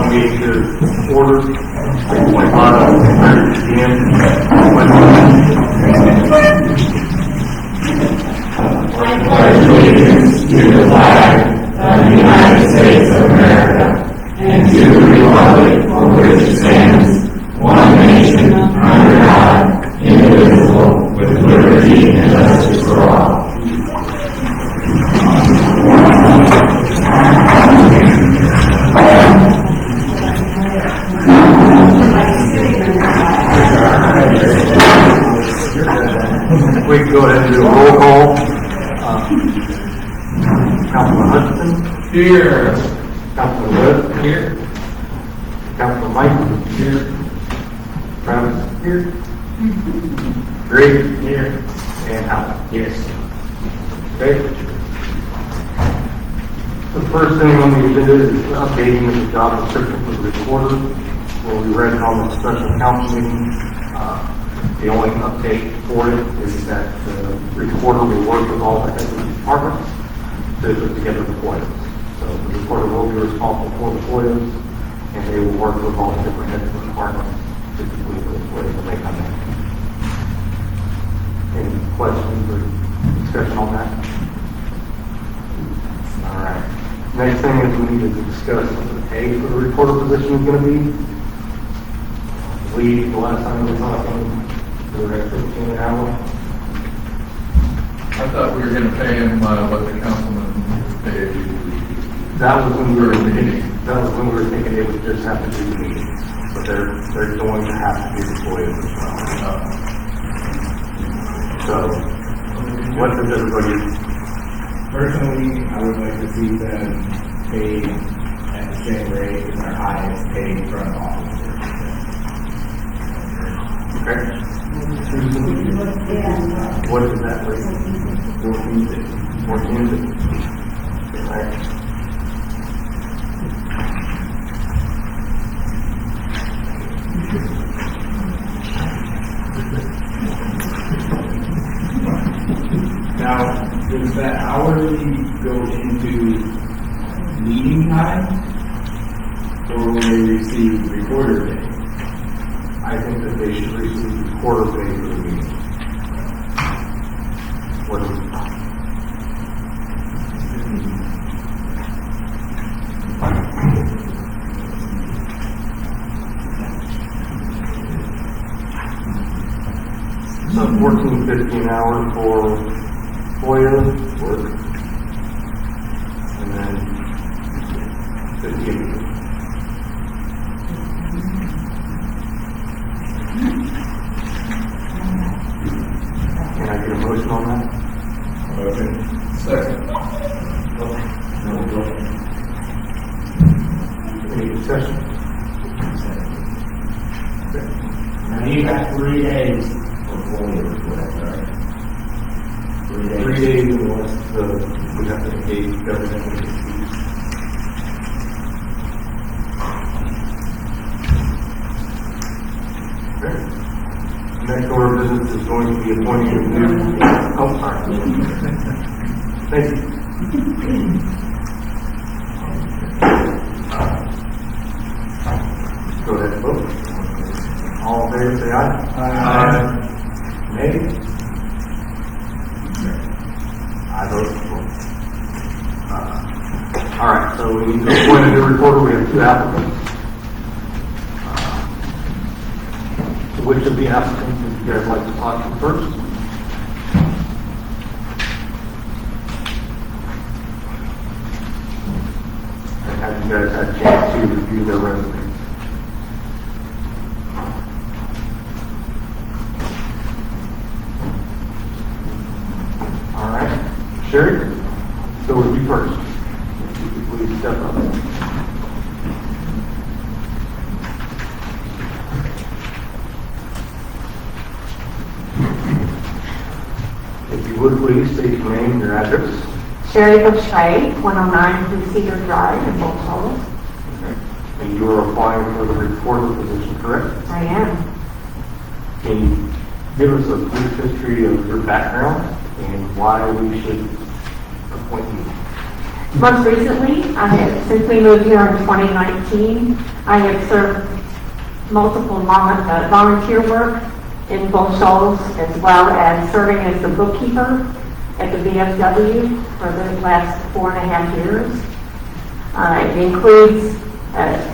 Meeting to order. My motto again. I pledge allegiance to the flag of the United States of America and to the republic for which it stands, one nation, under God, indivisible, with liberty and justice for all. We can go ahead and do a roll call. Councilman Hudson. Here. Councilman Wood. Here. Councilman Mike. Here. Travis. Here. Greg. Here. And Howard. Yes. Okay. The first thing on the agenda is updating of the job description for the recorder. Well, we read it on the special council meeting. The only update for it is that the recorder will work with all the heads of the departments to put together the FOIAs. So the recorder will be responsible for the FOIAs, and they will work with all the different heads of the departments to complete those FOIAs when they come in. Any questions or discussion on that? All right. Next thing is we need to discuss what the pay for the recorder position is going to be. The last time we were talking, we were at $15 an hour. I thought we were going to pay him what the councilman paid. That was when we were thinking it would just have to do the meeting. But they're going to have to be employees as well. So, what does everybody? Personally, I would like to see them paid at the same rate as our highest paid front officer. Okay. What is that rate? 14. Right. Now, does that hourly go into meeting time, or will they receive recorder pay? I think that they should receive quarter pay for the meeting. What is it? So $14.50 an hour for FOIA work, and then 50. Can I get a motion on that? Motion. Second. Any discussion? Now you got 3 days for FOIA request, right? 3 days. 3 days unless we have to engage government agencies. Okay. Next order of business is going to be appointing a new, sorry. Thank you. Go ahead and vote. All in favor, say aye. Aye. Nay? I vote for. All right, so we need to appoint a new recorder. We have 2 applicants. Which of the applicants would you guys like to talk to first? And have you guys had a chance to review their resumes? All right, Sherry, so with you first. If you could please step up. If you would please state your name and your address. Sherry Bushray, 109 Blue Cedar Drive in Bolt Shoals. And you are applying for the recorder position, correct? I am. Can you give us a brief history of your background and why we should appoint you? Most recently, since we moved here in 2019, I have served multiple volunteer work in both Shoals, as well as serving as the bookkeeper at the VFW for the last 4.5 years. It includes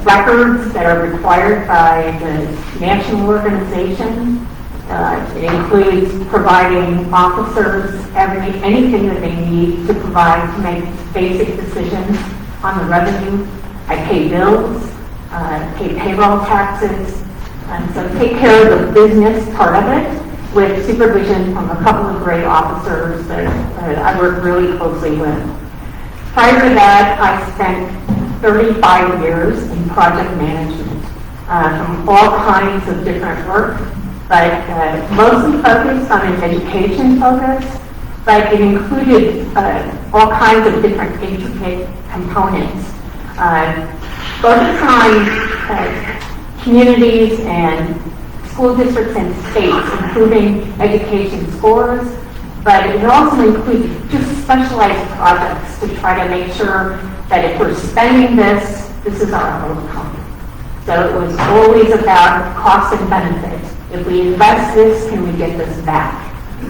records that are required by the national organization. It includes providing officers anything that they need to provide to make basic decisions on the revenue. I pay bills, pay payroll taxes, and so take care of the business part of it with supervision from a couple of great officers that I work really closely with. Prior to that, I spent 35 years in project management from all kinds of different work, but mostly focused on an education focus, but it included all kinds of different intricate components, focused on communities and school districts and states, improving education scores, but it also includes just specialized projects to try to make sure that if we're spending this is our outcome. So it was always about cost and benefit. If we invest this, can we get this back?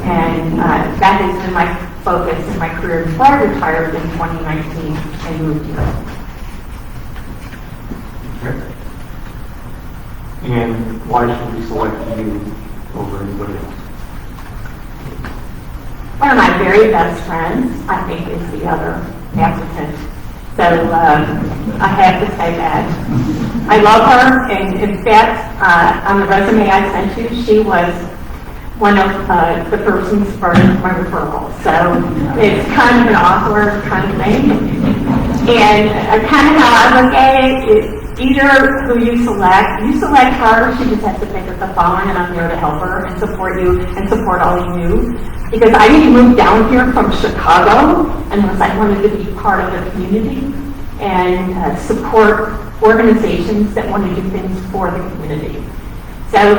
And that has been my focus in my career before I retired in 2019 and moved here. Okay. And why should we select you over anybody else? One of my very best friends, I think, is the other applicant. So I have to say that. I love her, and in fact, on the resume I sent you, she was one of the persons for my referral. So it's kind of an awkward kind of thing. And kind of how I look at it is either who you select her, she just has to pick up the phone, and I'm here to help her and support you and support all of you. Because I didn't move down here from Chicago unless I wanted to be part of the community and support organizations that want to do things for the community. So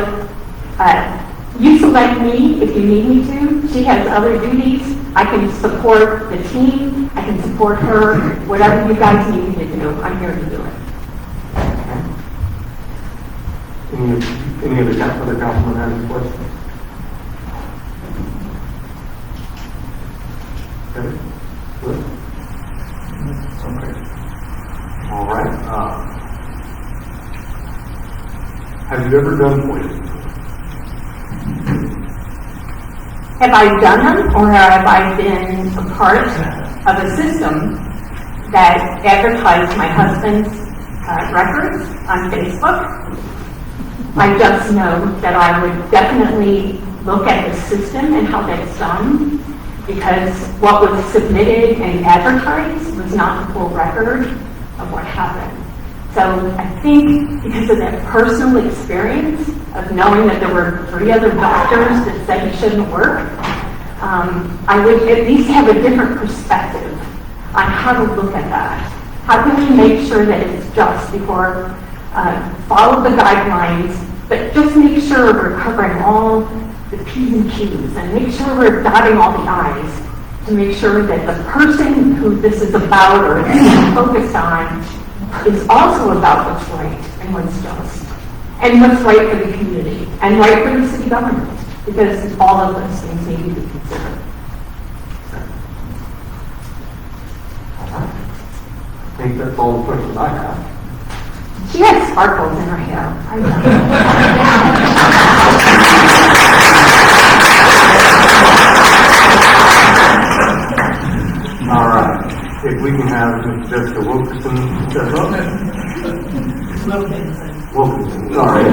you select me if you need me to. She has other duties. I can support the team. I can support her. Whatever you guys need me to do, I'm here to do it. Any other councilman have any questions? Okay. Good. Okay. All right. Have you ever done voices? Have I done them, or have I been a part of a system that advertised my husband's records on Facebook? I just know that I would definitely look at the system and how that's done, because what was submitted and advertised was not the full record of what happened. So I think because of that personal experience of knowing that there were 3 other doctors that said he shouldn't work, I would at least have a different perspective on how to look at that. How can we make sure that it's just before follow the guidelines, but just make sure we're covering all the P's and Q's and make sure we're dotting all the I's to make sure that the person who this is about or is focused on is also about what's right and what's just and what's right for the community and right for the city government, because all of those things need to be considered. I think that's all the questions I have. She has sparkles in her hair. I know. All right. If we can have Ms. Jessica Wilkinson step up. Wilkinson, sorry.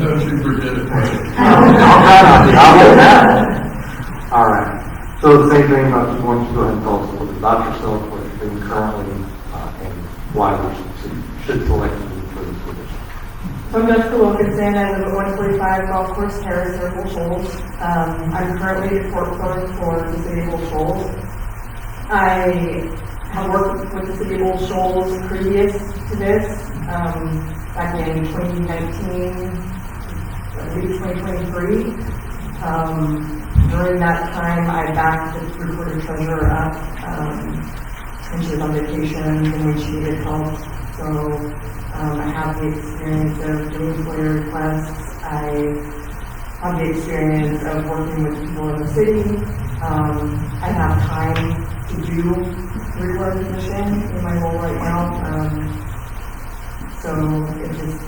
Don't you forget it. All right. So the same thing, I just want you to go ahead and tell us a little bit about yourself, what you're doing currently, and why we should select you for this position. So I'm Jessica Wilkinson. I live at 145 Golf Course Terrace, Old Shoals. I'm currently a court clerk for the City of Old Shoals. I have worked with the City of Old Shoals previous to this, back in 2019, I believe 2023. During that time, I backed the recorder treasurer up, and she was on vacation and when she needed help. So, I have the experience of doing FOIA requests. I have the experience of working with people in the city. I have time to do the recorder position in my role right now. So it just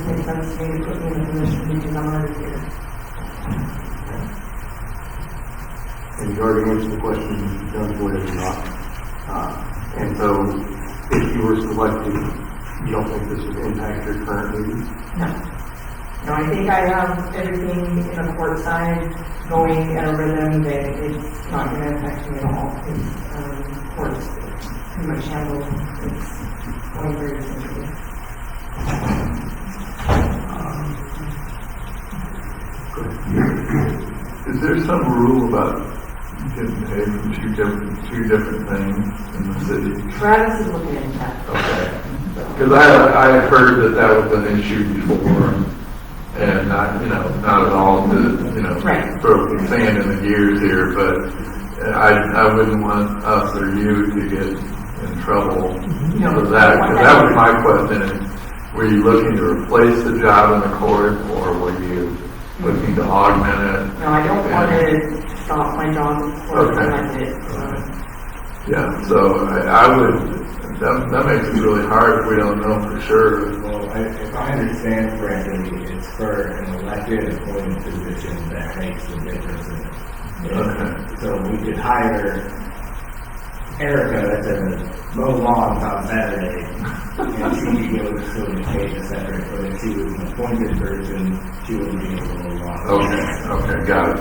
makes sense to me to put me in a position because I'm already here. And you already answered the question, you've done for it or not. And so, if you were selected, you don't think this would impact your current duties? No. No, I think I have everything in the court side going at a rhythm that it's not going to affect me at all. It's, court's pretty much handled. It's going very smoothly. Is there some rule about getting paid for two different things in the city? Travis is looking into that. Okay. Because I had heard that was an issue before, and not at all to, Right. throw sand in the gears here, but I wouldn't want us or you to get in trouble No. for that, because that was my question, is, were you looking to replace the job in the court, or were you looking to augment it? No, I don't want to stop my job or Okay. like it. Yeah, so I would, that makes it really hard if we don't know for sure. Well, if I understand correctly, it's for an elected appointed position that makes the difference in it. Okay. So we could hire Erica to mow lawns on Saturday, and she could go to still get paid a separate, but if she was an appointed person, she wouldn't be able to mow lawns. Okay, got it.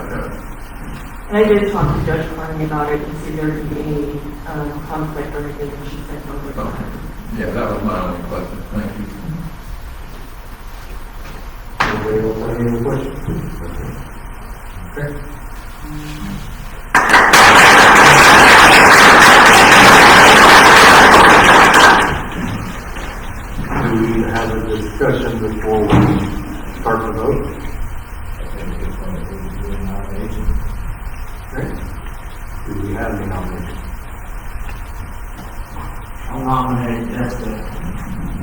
And I did talk to Judge Carney about it and see if there could be any conflict or anything, and she said no. there's not. Okay. Yeah, that was my only question. Thank you. Anybody else have any other questions? Okay. Do we need to have a discussion before we start the vote? I think it's one of those nominations. Okay. Do we have any nominations? I'll nominate Jessica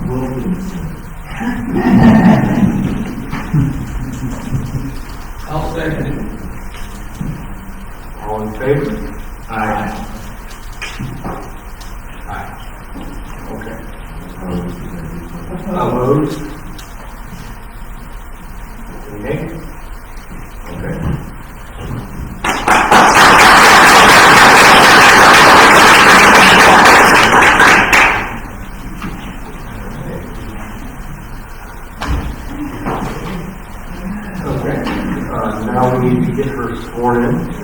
Wilkins. I'll second it. All in favor? Aye. Okay. Opposed? Any? Okay. Okay. Now we need to get her sworn in.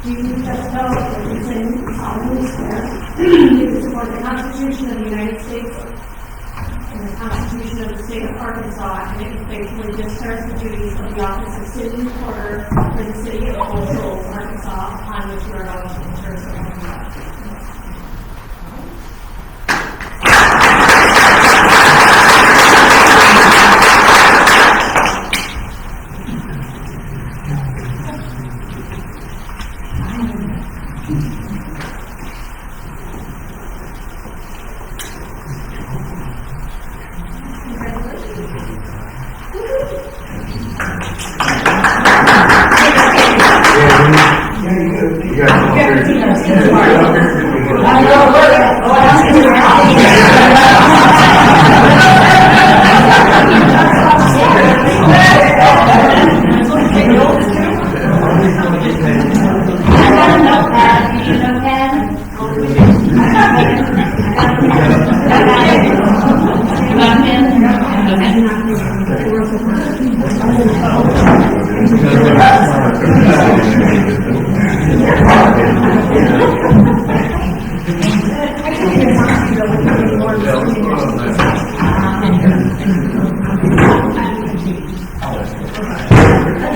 Do you testify that you solemnly swear to support the Constitution of the United States and the Constitution of the State of Arkansas, and that you faithfully discharge the duties of the office of city recorder for the city of Shoals, Arkansas, upon which you are about to enter the Arkansas? You got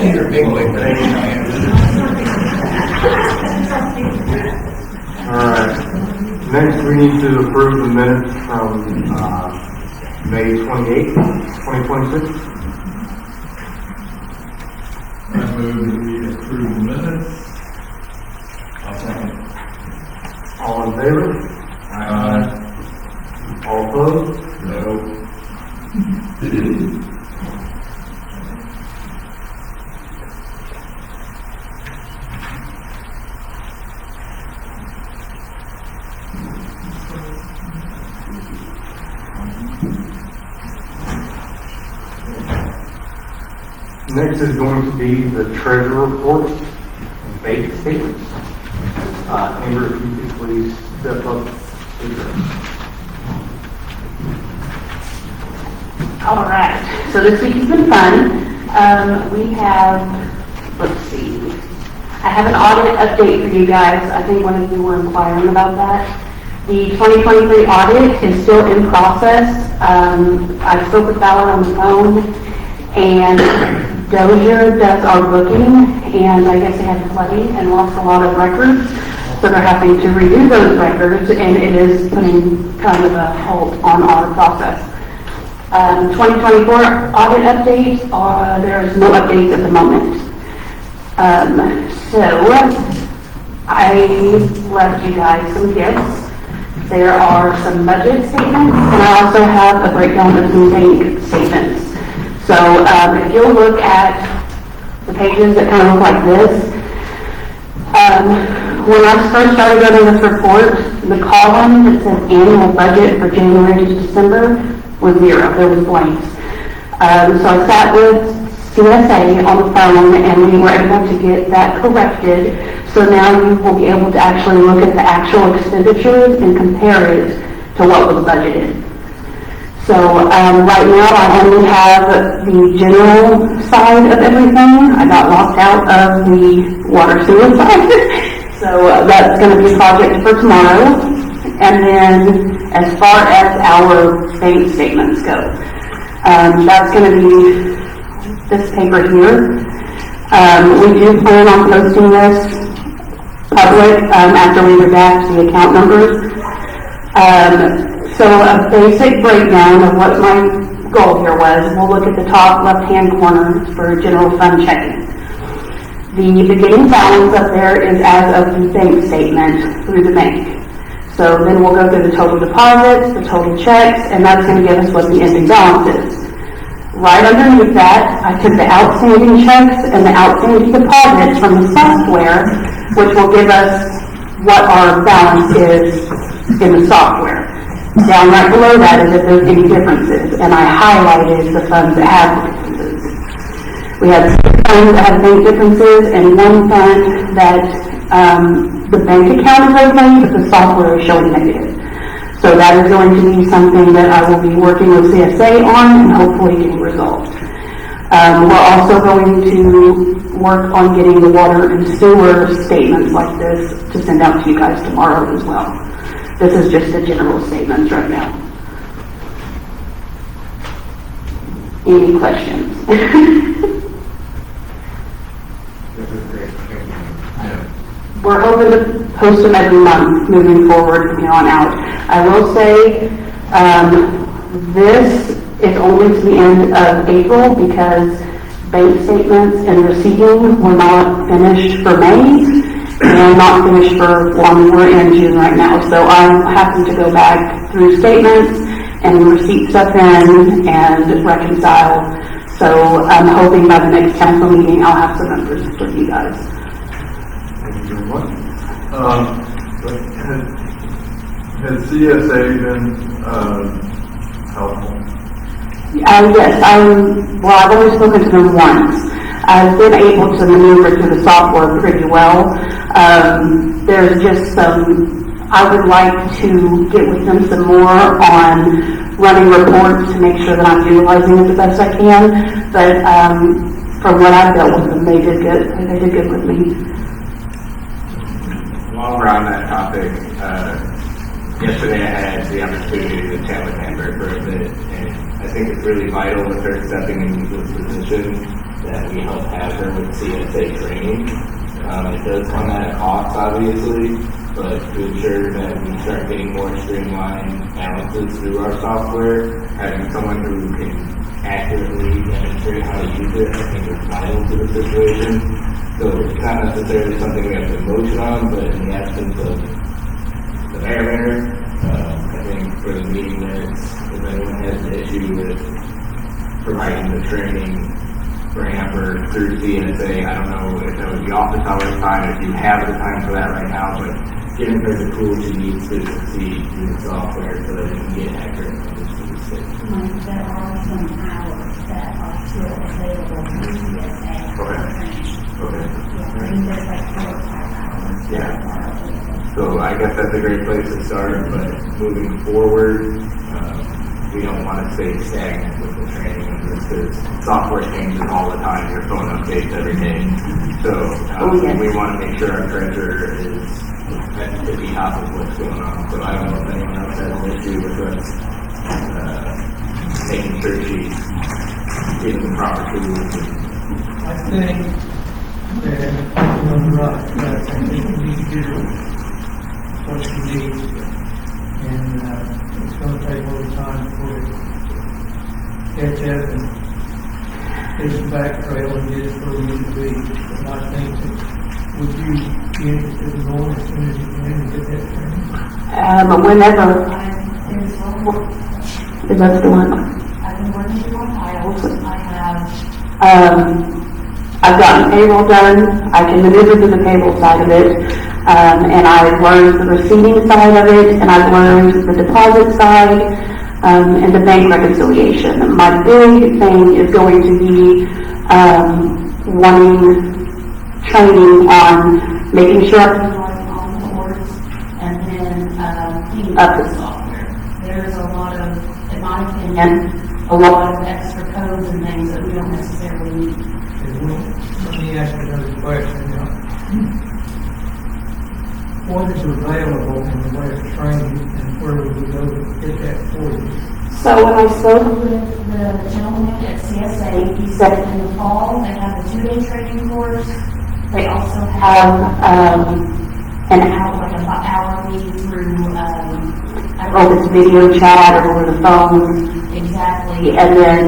These are big league days, man. All right. Next, we need to approve the minutes from, May 28th, 2026. I move that we approve the minutes. I'll second. All in favor? All opposed? No. Next is going to be the treasurer report and bank statements. Amber, if you could please step up. All right, so this week has been fun. We have, let's see, I have an audit update for you guys. I think one of you were inquiring about that. The 2023 audit is still in process. I spoke with Ballard on the phone, and Dozier does our booking, and I guess they had flooding and lost a lot of records, so they're having to redo those records, and it is putting kind of a halt on our process. 2024 audit update, there is no updates at the moment. So I left you guys some gifts. There are some budget statements, and I also have a breakdown of some bank statements. So if you'll look at the pages that kind of look like this, when I first started running this report, the column that says annual budget for January to December was 0. There was blanks. So I sat with CSA on the phone, and we were able to get that corrected. So now you will be able to actually look at the actual expenditures and compare it to what was budgeted. So right now I only have the general side of everything. I got locked out of the water sewer side. So that's going to be a project for tomorrow. And then as far as our bank statements go, that's going to be this paper here. We do plan on posting this public after we redact the account numbers. So a basic breakdown of what my goal here was, we'll look at the top left-hand corner for general fund checking. The beginning balance up there is as of the bank statement through the bank. So then we'll go through the total deposits, the total checks, and that's going to give us what the ending balance is. Right underneath that, I took the outstanding checks and the outstanding deposits from the software, which will give us what our balance is in the software. Down right below that is if there's any differences, and I highlighted the funds that have differences. We have 6 funds that have big differences, and 1 fund that the bank account is okay, but the software is showing negative. So that is going to be something that I will be working with CSA on and hopefully getting resolved. We're also going to work on getting the water and sewer statements like this to send out to you guys tomorrow as well. This is just the general statements right now. Any questions? This is great. We're hoping to post them every month moving forward from here on out. I will say this is only to the end of April because bank statements and receiving were not finished for May and not finished for we're in June right now. So I'm having to go back through statements and receipt stuff in and reconcile. So I'm hoping by the next council meeting I'll have some numbers for you guys. Thank you very much. Has CSA been helpful? Yes, I've only spoken to them once. I've been able to maneuver through the software pretty well. There's just I would like to get with them some more on running reports to make sure that I'm utilizing it the best I can. But from what I've dealt with them, they did good. They did good with me. While we're on that topic, yesterday I had the opportunity to chat with Amber for a bit, and I think it's really vital with her stepping into this position that we help have her with CSA training. It does come at a cost, obviously, but to ensure that we start getting more streamlined balances through our software, having someone who can accurately demonstrate how to use it, I think is vital to the situation. So it's not necessarily something we have to motion on, but in the absence of the mayor, I think for the meeting minutes, if anyone has an issue with providing the training for Amber through CSA, I don't know if that would be office hours time, if you have the time for that right now, but giving her the tools she needs to succeed through the software so that it can get accurate numbers to the state. There are some hours that are still available through CSA. Okay. I think there's like 4 or 5 hours. Yeah. that are available. So I guess that's a great place to start, but moving forward, we don't want to stay stagnant with the training of this, because software changes all the time, your phone updates every day. So we want to make sure our treasurer is at the tippy top of what's going on. So I don't know if anyone else has an issue with us making sure she's getting the proper tools. I think that you're right, but I think we need to give her what she needs, and it's going to take a little time before we catch up and get some back trail and get us where we need to be. And I think that would you be interested in going as soon as you can and get that training? Whenever, There's one, is that the one? I've been working through my files. I have I've gotten payroll done, I can maneuver through the payroll side of it, and I've learned the receiving side of it, and I've learned the deposit side, and the bank reconciliation. My big thing is going to be, wanting training on making sure I'm on the boards and then cleaning up up the the software. There's a lot of, in my opinion, and a lot of extra codes and things that we don't necessarily need. Let me ask you another question now. What is available in the way of training, and where would we go to get that for you? so when I spoke With the gentleman at CSA, he said in the fall, they have a 2-day training course. They also have, an like an hourly through, over this video chat or over the phone, exactly. and then,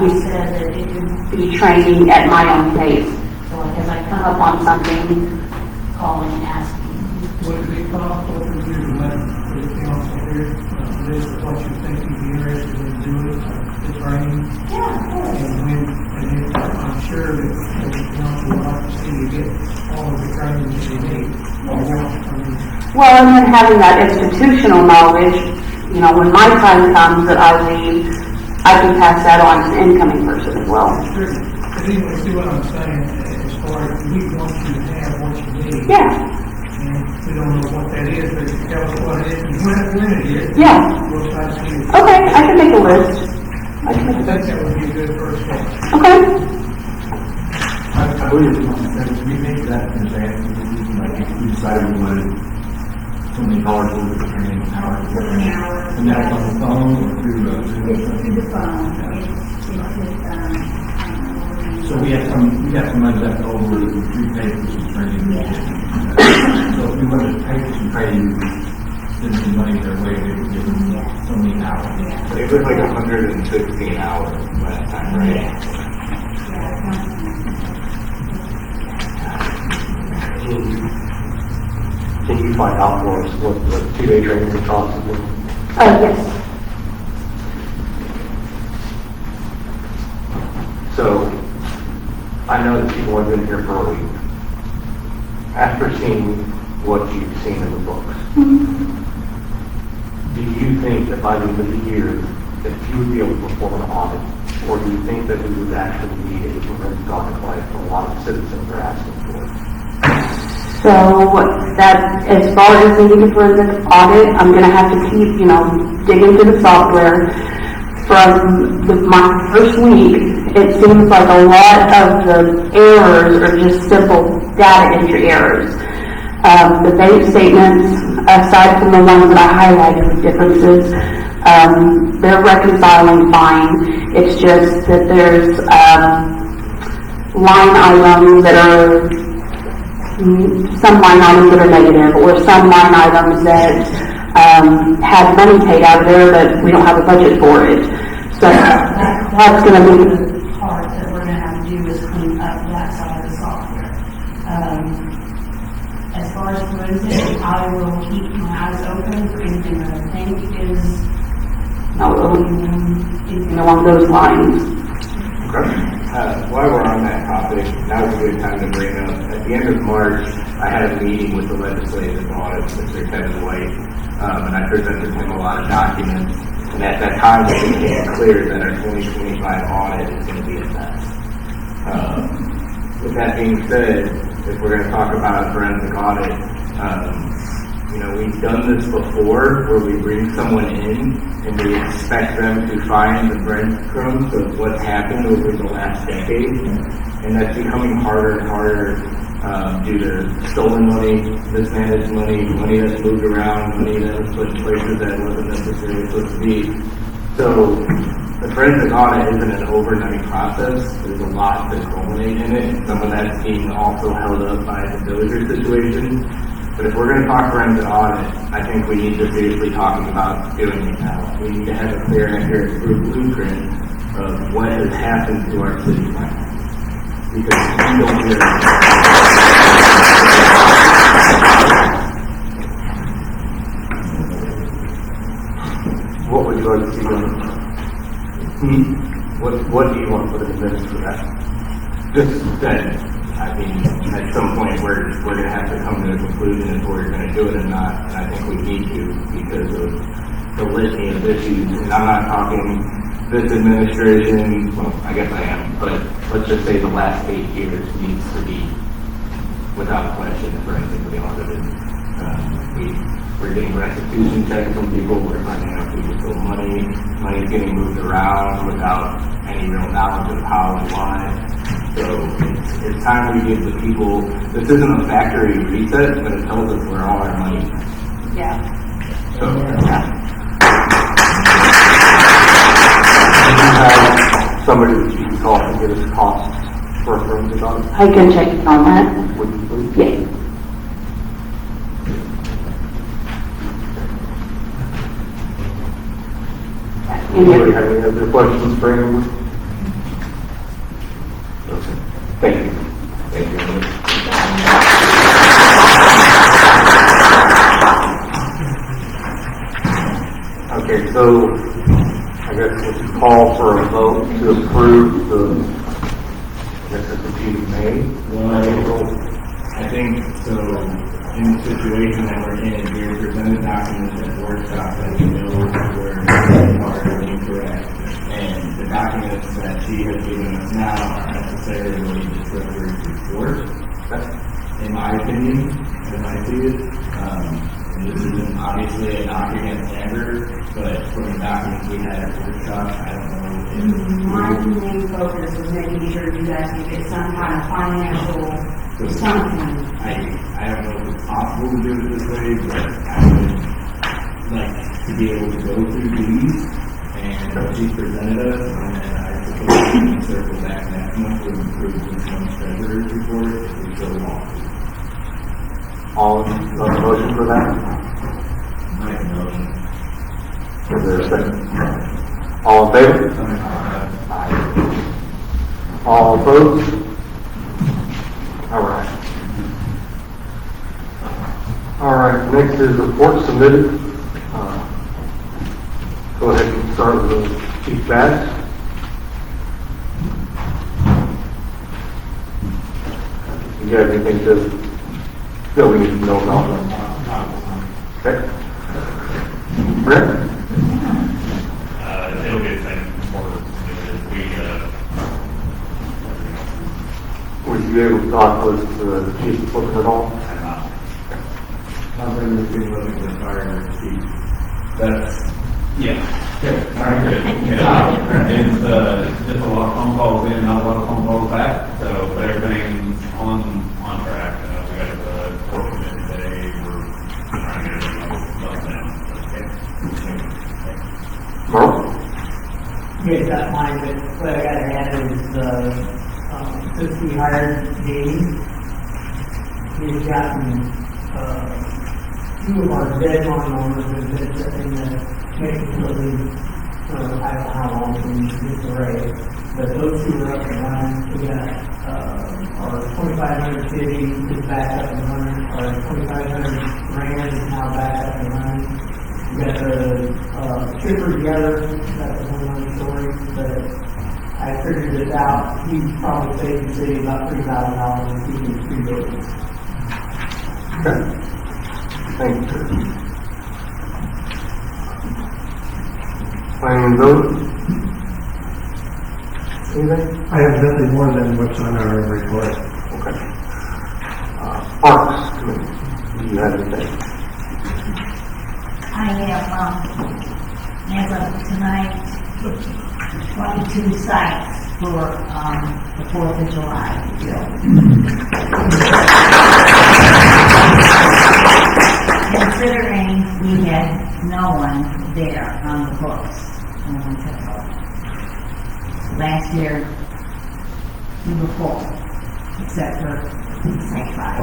He he said that it could, be training at my own pace. so like as I Come come up on something, calling and asking. Would it be possible for you to let the council hear a list of what you think you'd be interested in doing, the training? Yeah, of course. And if I'm sure that the council would like to see you get all of the training that you need. well, and then having that institutional knowledge, you know, when my time comes that I leave, I can pass that on to the incoming person as well. Sure. But anyway, see what I'm saying, as far as we want you to have what you need. Yeah, And we don't know what that is, but if you tell us what it is and when it is. yeah. We'll try to see. Okay, I can make a list. I can I make a think list. that would be a good first step. Okay. I believe we make that in advance, like if we decided we wanted so many dollars worth of training hours. And that's on the phone or through Zoom? It's through the phone. It's with, So we have some money left over to prepay for some training. So if we wanted to pay for some training, send some money their way, we would give them so many hours. It was like 116 hours last time, right? Can you find out for us what the 2-day training would cost? Yes. So, I know that people have been here for a week. After seeing what you've seen in the books, do you think that by the end of the year, that you would be able to perform an audit? Or do you think that we would actually need a forensic audit like a lot of citizens are asking for? So that, as far as needing a forensic audit, I'm gonna have to keep, digging into the software. From my first week, it seems like a lot of the errors are just simple data entry errors. The bank statements, aside from the ones that I highlighted with differences, they're reconciling fine. It's just that there's, line items that are, some line items that are negative, or some line items that, had money paid out of there, but we don't have a budget for it. So that's gonna be, The part that we're gonna have to do is clean up that side of the software. As far as forensic, I will keep my eyes open for anything that I think is anything along those lines. While we're on that topic, now's a good time to bring up, at the end of March, I had a meeting with the legislative audit, Mr. Kevin White, and I presented him a lot of documents, and at that time, it became clear that our 2025 audit is going to be a mess. With that being said, if we're going to talk about a forensic audit, we've done this before where we bring someone in and we expect them to find the breadcrumbs of what's happened over the last decade, and that's becoming harder and harder due to stolen money, mismanaged money, money that's moved around, money that was put in places that wasn't necessarily supposed to be. So the forensic audit isn't an overnight process. There's a lot to culminate in it, and some of that's being also held up by the villager situation. But if we're going to talk forensic audit, I think we need to seriously talking about doing it now. We need to have a clear, accurate blueprint of what has happened to our city plan. Because we don't hear What would you like to see done? What do you want to put in the minutes for that? just that, at some point, we're going to have to come to a conclusion if we're going to do it or not, and I think we need to because of the litany of issues. And I'm not talking this administration, well, I guess I am, but let's just say the last 8 years needs to be, without question, forensically audited. We're getting restitution checks from people, we're finding out people stole money's getting moved around without any real knowledge of how and why. So it's time we give the people, this isn't a factory reset, but it tells us where all our money is. Yeah. So, Do you have somebody that you can call and get us costs for a forensic audit? I can check on that. Would you please? Yeah. Anybody have any other questions for anyone? Okay. Thank you. thank you. Okay, so I guess we should call for a vote to approve the, I guess it's a few May. I think, so, in the situation that we're in, we were presented documents at workshop that we know were incorrect. And the documents that she has given us now aren't necessarily the treasurer's report, in my opinion, as I see it. And this isn't obviously a knock against Amber, but from the documents we had at workshop, I don't know My main focus was making sure you guys can get some kind of financial something. I don't know if it's possible to do it this way, but I would like to be able to go through these and what she's presented us, and then I suppose we can circle back next month to improve this one's treasurer's report if we so want. All in motion for that? Make a motion. Is there a second? All in favor? Aye. All opposed? All right. All right, next is report submitted. Go ahead and start with the Chief Bass. You got anything that we need to know about? Okay. Brett? It'll be the same for Would you be able to talk with the chief of equipment at all? I'll bring the thing with the fire chief. That's, yeah. Good. All right, good. Yeah. It's just a lot of phone calls in, not a lot of phone calls back. So, but everything's on track. We got the court permit today. We're trying to get everything done. Merle? Yes, that's fine, but what I gotta add is, since we hired Jamie, we've gotten, two of our dead lawnmowers have been in the making facility for I don't know how long in disarray. But those two are up and running. We got, our 2500 City is back up and running. Our 2500 Ram is now back up and running. We got the, chipper together. That's a whole other story, but I figured this out. He probably saved the city about $3,000 in keeping three buildings. Okay. Thank you. Planning and vote? Anything? I have nothing more than what's on our report. Okay. Parks Committee, do you have anything? I have, as of tonight, 22 sites for, the 4th of July. Considering we had no one there on the books when we took over. Last year, we were full, except for, say, five,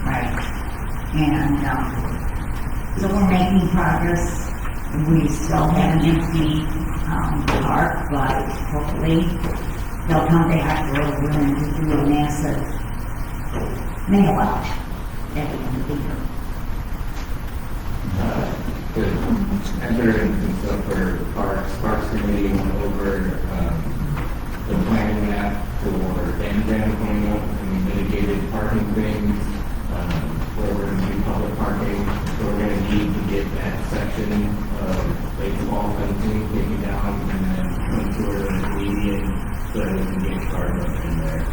right? And, so we're making progress. We still have an empty, park, but hopefully they'll come back where we're going to do a massive mail out at the end of the year. Enter and stuff for Parks Committee went over, the planning map for downtown cleanup and mitigated parking things, where we're gonna do public parking. So we're gonna need to get that section of baseball fencing taken down and then some sort of median so that we can get cars up in there.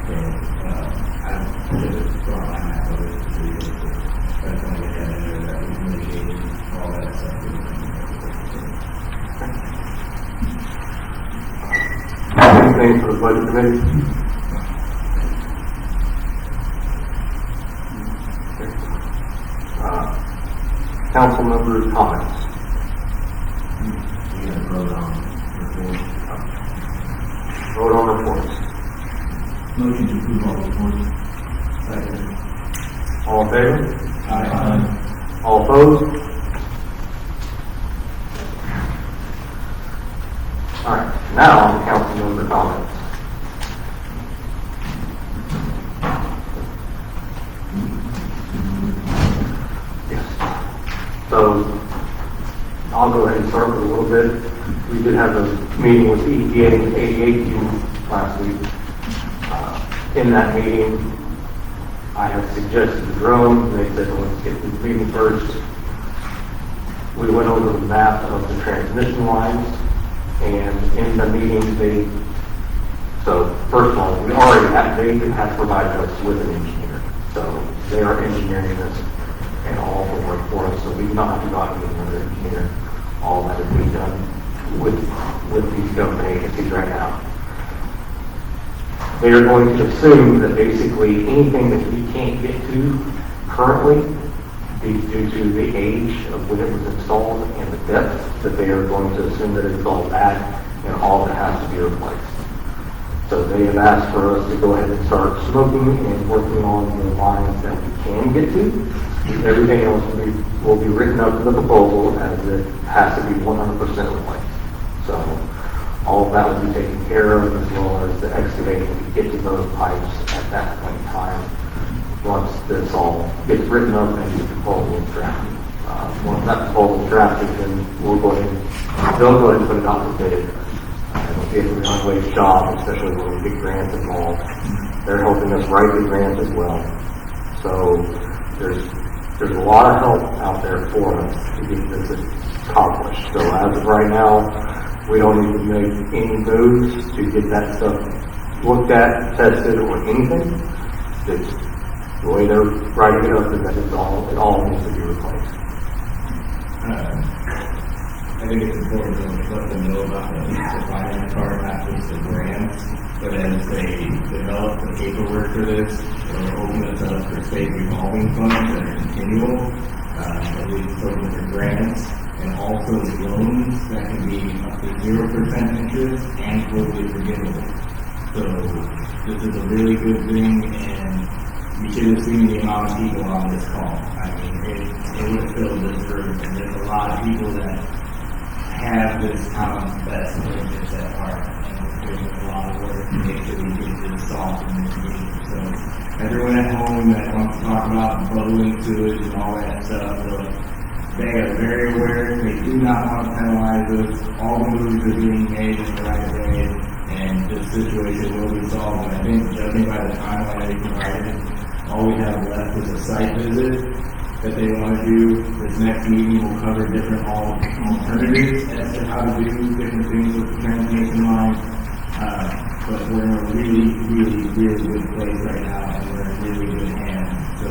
So, I just brought my map over to you. That's when we had in there that we mitigated all that stuff. Anything for the budget committee? Council members' comments. Vote on reports. Motion to approve all reports. Second. All in favor? Aye. All opposed? All right, now on to council member comments. Yes. So, I'll go ahead and start with a little bit. We did have a meeting with the EPA and 88 last week. In that meeting, I have suggested the drone. They said, well, let's get this meeting first. We went over the map of the transmission lines, and in the meeting, so first of all, they have provided us with an engineer. So they are engineering this and all the work for us, so we do not have to go out and get another engineer. All that is being done with these government agencies right now. They are going to assume that basically anything that we can't get to currently, due to the age of when it was installed and the depth, that they are going to assume that it's all bad and all that has to be replaced. So they have asked for us to go ahead and start smoking and working on the lines that we can get to. Everything else will be written up in the proposal as it has to be 100% replaced. So all of that will be taken care of, as well as the excavating to get to those pipes at that point in time. Once this all gets written up and the proposal is drafted. Once that proposal is drafted, then they'll go ahead and put it out for bid. It'll be a runaway job, especially when we get grants involved. They're helping us write the grants as well. So there's a lot of help out there for us to get this accomplished. So as of right now, we don't need to make any moves to get that stuff looked at, tested, or anything. It's the way they're writing it up is that it all needs to be replaced. I think it's important to let them know about the finance part, not just the grants, but as they develop the paperwork for this, it'll open us up for state revolving funds that are continual, that we open for grants, and also loans that can be up to 0% interest and totally forgivable. So this is a really good thing, and you should have seen the amount of people on this call. I mean, it would have filled this room, and there's a lot of people that have this town's best interest at heart, and it's doing a lot of work to make sure we get this solved in this meeting. So everyone at home that wants to talk about bubbling sewage and all that stuff, look, they are very aware. They do not want to penalize us. All the moves are being made in the right way, and this situation will be solved. And I think, judging by the timeline they provided, all we have left is a site visit that they want to do. This next meeting will cover different alternatives as to how to do different things with the transmission line. But we're in a really, really, really good place right now, and we're in really good hands. So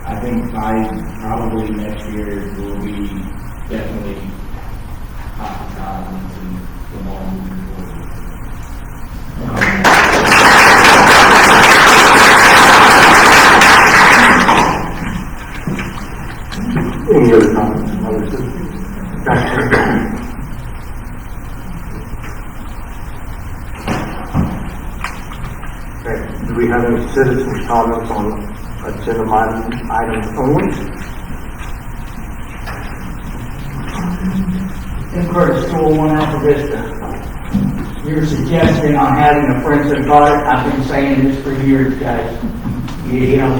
I think by probably next year will be definitely top times and the ball moving forward. Any other comments from other citizens? Back Okay, do we have any citizens' comments on agenda items only? Encourage School 1 Alpha Vista. Your suggestion on having a forensic audit, I've been saying this for years, guys. You know,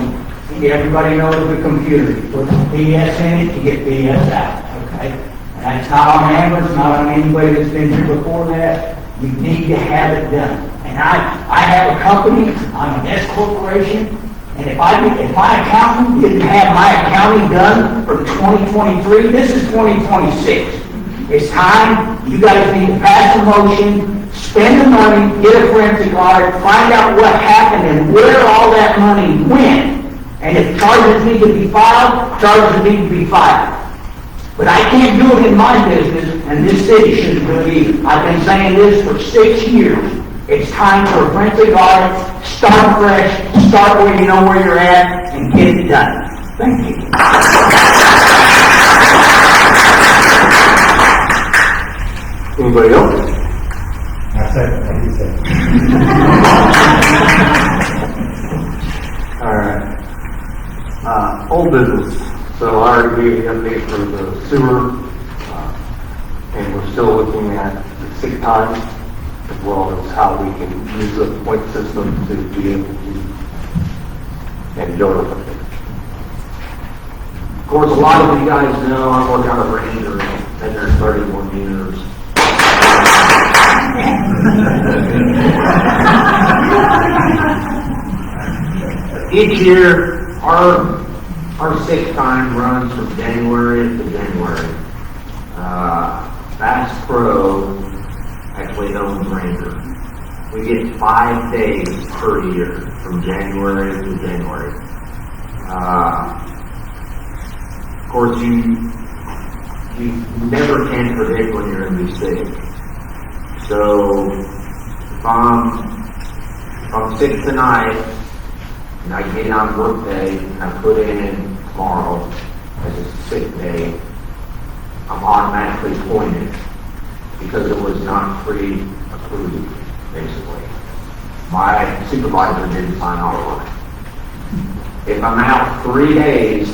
everybody knows the computer. You put BS in it, you get BS out, okay? And that's not on Amber, not on anybody that's been here before that. You need to have it done. And I have a company, I'm an S corporation, and if my accountant didn't have my accounting done for 2023, this is 2026. It's time, you guys need to pass a motion, spend the money, get a forensic audit, find out what happened and where all that money went. And if charges need to be filed, charges need to be filed. But I can't do it in my business, and this city shouldn't do it either. I've been saying this for 6 years. It's time for a forensic audit, start fresh, start where you know where you're at, and get it done. Thank you. Anybody else? I second what he said. All right. Old business. So I already gave the update for the sewer, and we're still looking at the sick time, as well as how we can use the point system to be able to, and go with it. Of course, a lot of you guys know I work out of Ranger, and there's 31 years. Each year, our sick time runs from January to January. Bass Pro actually owns Ranger. We get 5 days per year from January to January. Of course, you never can predict when you're going to be sick. So if I'm sick tonight, and I get on work day, and I put in tomorrow as a sick day, I'm automatically pointed because it was not pre-approved, basically. My supervisor didn't sign off on it. If I'm out 3 days,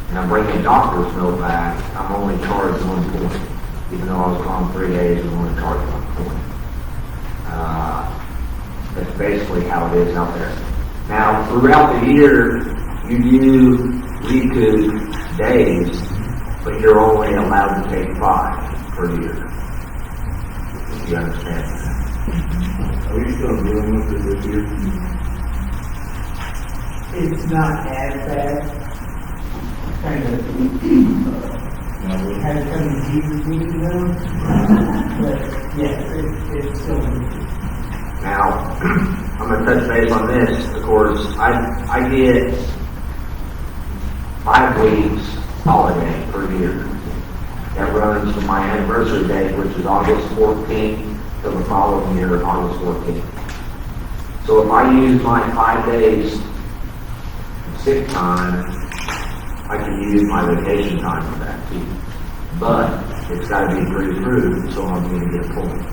and I'm bringing a doctor's note back, I'm only charged 1 point. Even though I was gone 3 days, I'm only charged 1 point. That's basically how it is out there. Now, throughout the year, you do recoup days, but you're only allowed to take 5 per year. If you understand that. Are we still dealing with it this year? It's not as bad. Kind of, had some deep meeting though, but yes, it's still. Now, I'm going to touch base on this. Of course, I get 5 weeks holiday per year. That runs from my anniversary date, which is August 14th, to the following year, August 14th. So if I use my 5 days of sick time, I can use my vacation time for that too. But it's got to be pre-approved, so I'm going to get a point.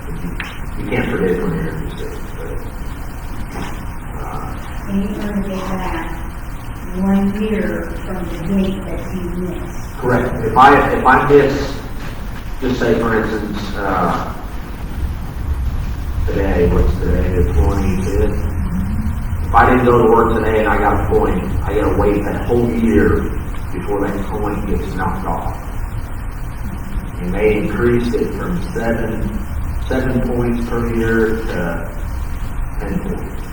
You can't predict when you're going to be sick, but, And you earn it back 1 year from the date that you missed. correct. If I miss, just say for instance, today, what's today, the 25th? If I didn't go to work today and I got a point, I gotta wait that whole year before that point gets knocked off. And they increased it from seven points per year to 10 points.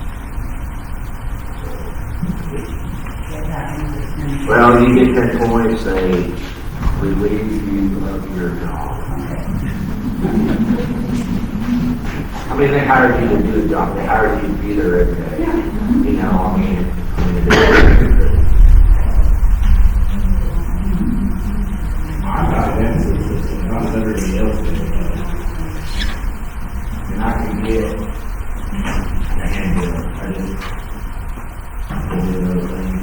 Well, you get 10 points, they relieve you of your job. I mean, they hired you to do the job, they hired you to be there every day. You know, I mean, I'm not against it, it's just not everybody else is. And I can get a handle, I just do another thing.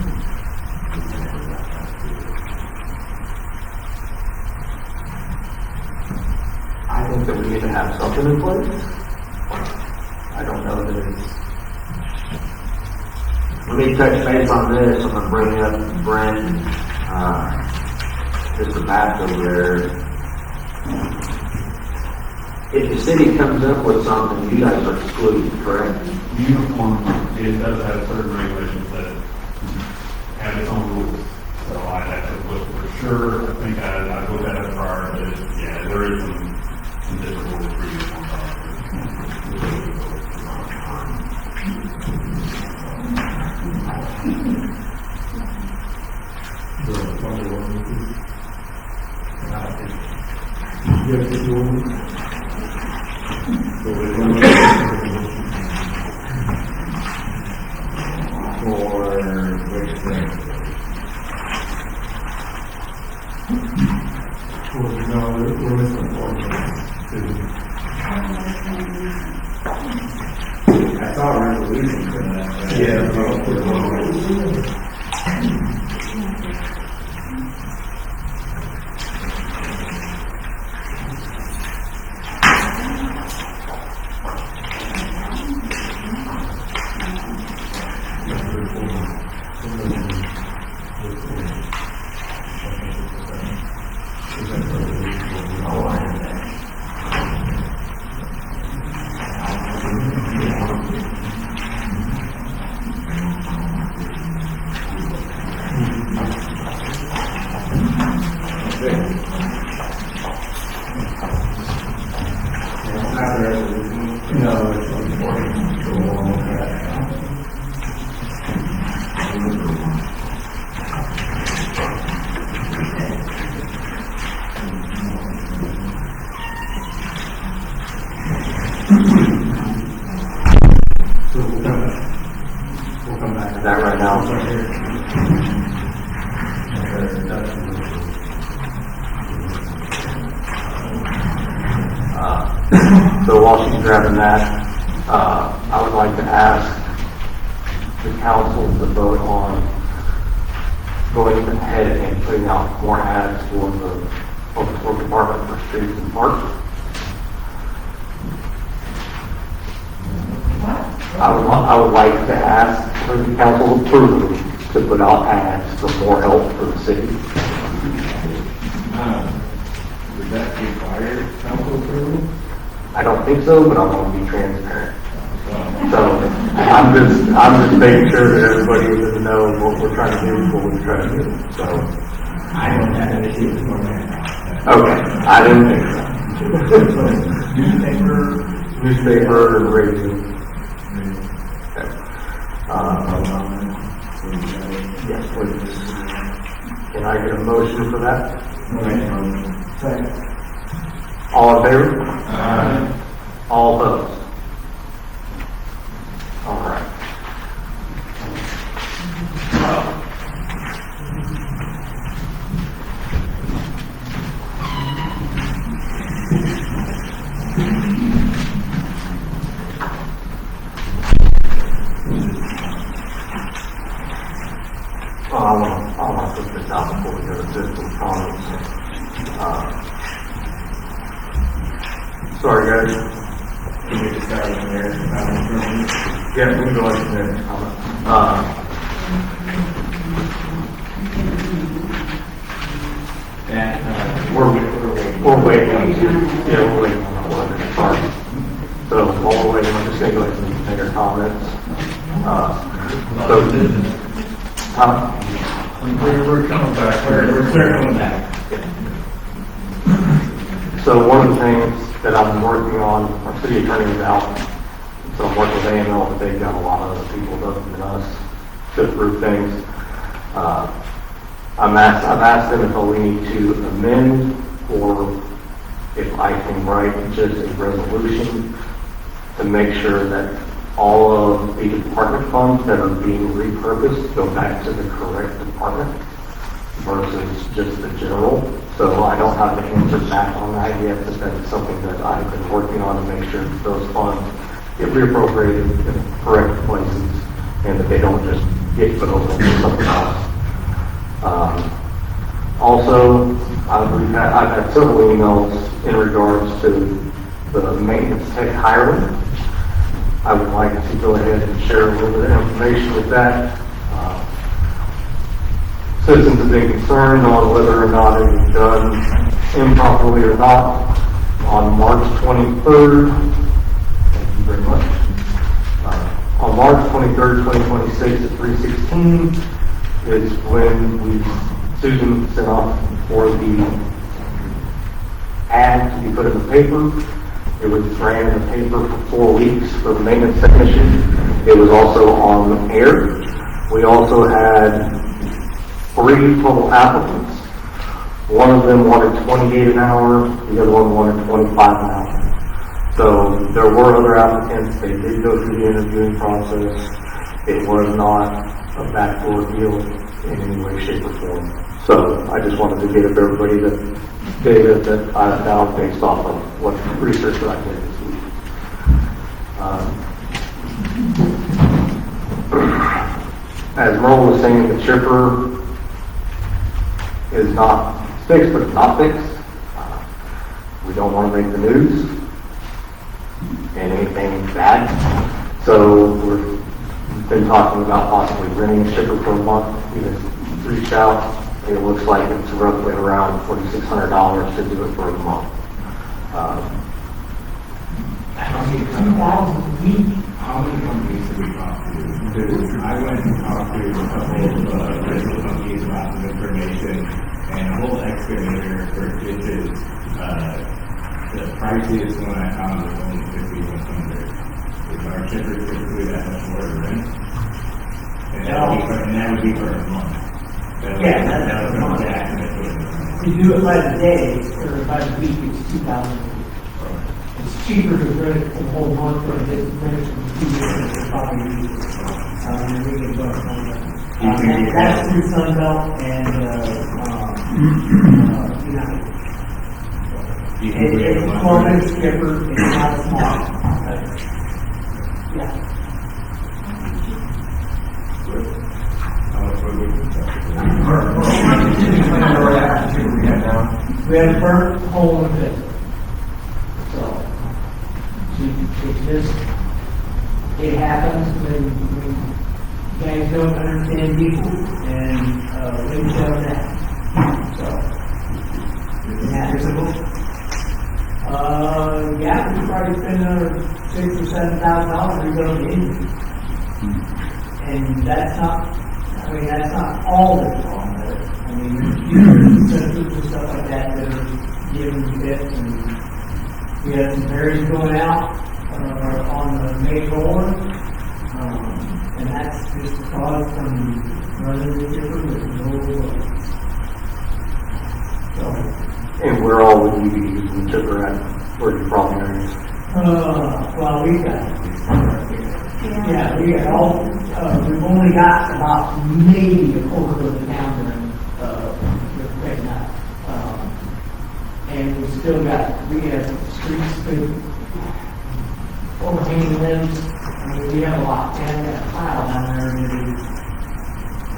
I think that we need to have something in place. I don't know that it's. Let me touch base on this. I'm going to bring up Brent, Mr. Bass over there. If the city comes up with something, you guys are excluded, correct? Uniform, it does have certain regulations that have its own rules. So I have to look for sure. I think I looked at it prior, but yeah, there is some different rules for uniform officers. For which thing? I saw a resolution for that. We'll come back to that right now. So while she's grabbing that, I would like to ask the council to vote on going ahead and putting out more ads for the public works department for streets and parks. I would like to ask for the council approval to put out ads for more help for the city. Would that require council approval? I don't think so, but I want to be transparent. So I'm just making sure that everybody is in the know what we're trying to do, what we're trying to do. So I don't have an issue with more than that. okay, I didn't think so. Newspaper and radio. Okay. Yes, please. Can I get a motion for that? Second. All in favor? All opposed? All right. I want to put this out before we go to citizen comments. Sorry, guys. Can we just start with Mayor's comments for a minute? Yeah, we can go ahead and make a comment. We're waiting. Yeah, we're waiting on the one. Sorry. So while we're waiting, I'm just gonna go ahead and make our comments. We're coming back. We're circling back. So one of the things that I've been working on, our city attorney is out, so I'm working with AML, but they've got a lot of other people other than us to approve things. I've asked them if we need to amend or if I can write just a resolution to make sure that all of the department funds that are being repurposed go back to the correct department versus just the general. So I don't have the answer back on that yet, but that's something that I've been working on to make sure that those funds get reappropriated in the correct places and that they don't just get put over to something else. Also, I've had several emails in regards to the maintenance tech hiring. I would like to go ahead and share a little bit of information with that. Citizens have been concerned on whether or not it was done improperly or not. On March 23rd, thank you very much. On March 23rd, 2026 at 3:16 is when Susan sent off for the ad to be put in the paper. It was ran in the paper for 4 weeks for the maintenance technician. It was also on air. We also had 3 total applicants. One of them wanted 28 an hour, the other one wanted 25 an hour. So there were other applicants. They did go through the interviewing process. It was not a backdoor deal in any way, shape, or form. So I just wanted to give everybody the data that I found based off of what research that I did this week. As Merle was saying, the chipper is not fixed, but it's not fixed. We don't want to make the news and anything bad. So we've been talking about possibly renting a shipper for a month. We just reached out. It looks like it's roughly around $4,600 to do it for a month. How many companies did we talk to? Because I went and talked to a couple of rental companies about some information, and a whole excavator for ditches, the priciest one I found was only $5,100. Is our chipper typically that much more to rent? And that would be for a month. Yeah, that was not the accident. You do it by the day, or by the week, it's 2,000. It's cheaper to rent it for the whole month, or to rent it for 2 years, it's probably easier. And we can go on that. And that's through Sunbelt and, United. It's a 12-inch skipper, it's not small. Yeah. We had a burnt hole in it. So, it happens when guys don't understand people and we show that. So, it happens. Yeah, we probably spend another $6,000 or $7,000 to go to India. And that's not all that's wrong with it. I mean, there's sensors and stuff like that that are giving bits, and we had some berries going out on the May roller, and that's just caused from running the chipper with no wood. So, And where all would you be using the chipper at? Where your problem areas? well, we got yeah, we got all, we've only got about maybe a quarter of the town right now. And we still we have streets that overhanging limbs. I mean, we have a lot, and that pile down there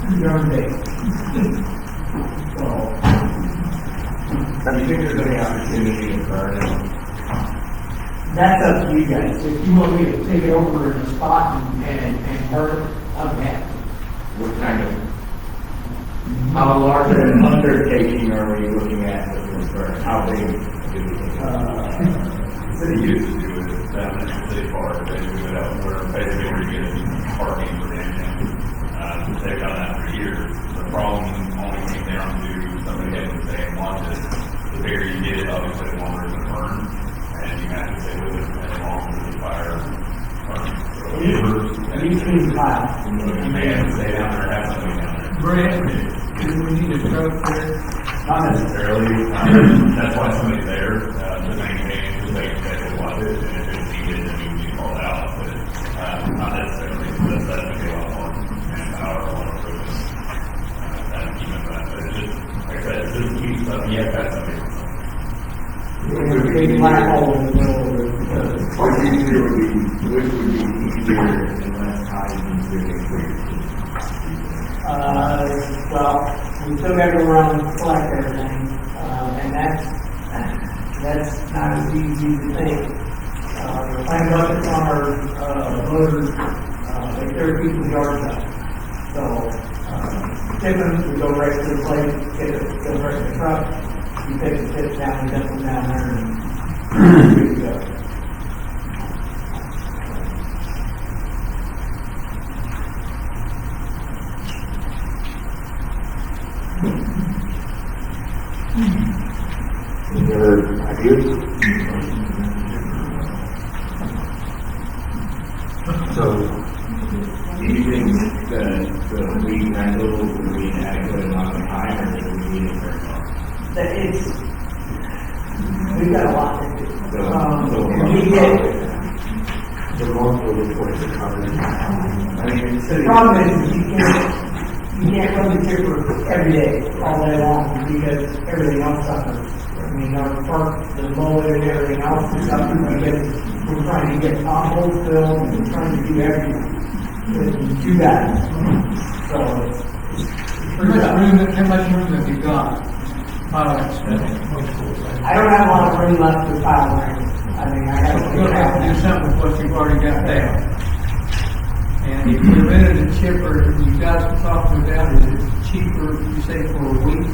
is darn big. So, Do you think there's any opportunity to burn it? That's up to you guys. If you want me to take it over in the spot and burn it, I'm happy. What kind of, how large an undertaking are we looking at with this burn? How big do we think? They used to do it down at the city park, they do it out where basically we're getting parking for them. They've done that for years. The problem only came down to somebody having to stay and watch it. The bigger you get it, obviously the longer it's gonna burn, and you have to stay with it as long as the fire burns. So You can file. you may have to stay down there and have somebody down there. Brad, do we need a truck there? Not necessarily, that's why somebody's there, to maintain, to make sure they watch it, and if it's needed, then you can be called out, but, not necessarily, that's gonna be a lot more manpower, a lot of focus, that keep it that, but it's just, like I said, it's just keep stuff, you have to have somebody. There's a big black hole in the middle of it. What easier would be, which would be easier and less time consuming? Well, we still gotta go around and collect everything, and that's not as easy to think. The plan buckets on our, loaders, they carry people's yard stuff. So, tipping, we go right to the plate, go right to the truck, you take the tips down, and dump them down there, and good to go. Any other ideas? So, Do you think the weed rental would be an adequate amount of time, or do we need it for more? That it's, we've got a lot to do. So And we get, the multiple reports are covered. I mean, it's the problem is you can't run the chipper every day, all day long, because everything else suffers. I mean, our park, the mower and everything else is suffering, because we're trying to get potholes filled, and we're trying to do everything. To do that. So, How much room have you got? I don't have a lot of room left to pile around. I mean, I gotta You're gonna have to do something with what you've already got down. And if you rented a chipper, you guys can talk about it, is it cheaper, you say, for a week?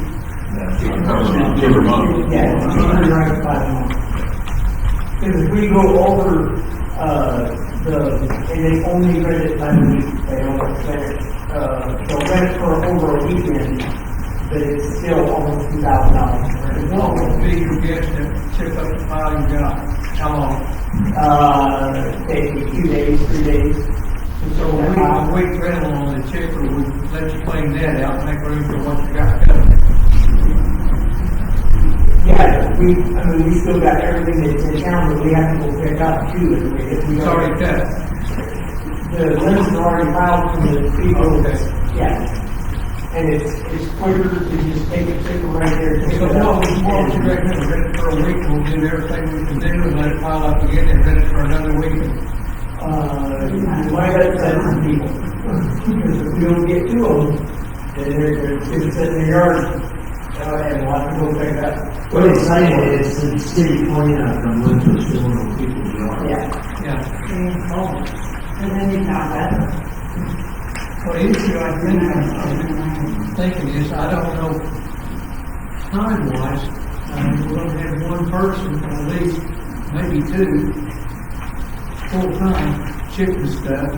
Every month. Yeah, it's cheaper right by the month. Because if we go over, and they only rent it by the week, they don't rent it, they'll rent it for over a weekend, but it's still almost $2,000. What would be your guess to chip up the pile you got? How long? Take 2 days, 3 days. So a week rental on the chipper would let you clean that out, and make room for what you got coming. Yeah, we still got everything that's in town, but we have to go pick up too. If we It's already cut. The lists are already filed from the people. Yeah. And it's quicker to just take a chipper right there. Take So it out, what would you recommend, rent it for a week, we'll do everything we can do, and let it pile up again, and rent it for another week? Why that's for people? Because if we don't get two of them, then they're sitting in the yard, and we'll have to go pick up. What it's saying is the city cleanup from winter still on people's yard. Yeah. Yeah. And then you got that. Well, the issue I think I'm thinking is, I don't know, time-wise, we're gonna have one person, at least, maybe two, full-time, shipping stuff.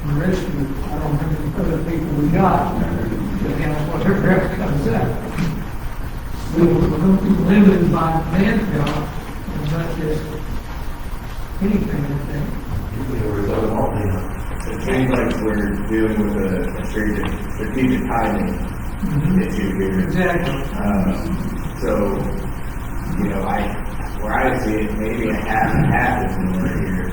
And the rest of it, I don't know how many other people we got, depending on whatever else comes up. We're limited by manpower, as much as anything, I think. it seems like we're dealing with a strategic timing issue here. Exactly. So, where I see it, maybe a half and half is when we're here,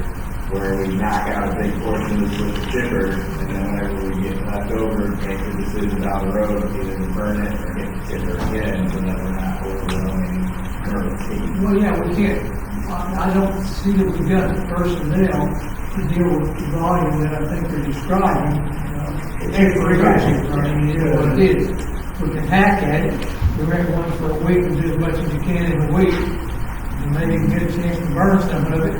where we knock out a big portion of this with the chipper, and then whenever we get left over, make the decision down the road, either to burn it or get the chipper again, so that we're not overwhelming emergency. Well, yeah, we can't, I don't see that we've got the personnel to deal with the volume that I think they're describing. It's pretty basic, I mean, you know what it is. We can hack at it, we rent one for a week and do as much as you can in a week. And maybe get a chance to burn some of it,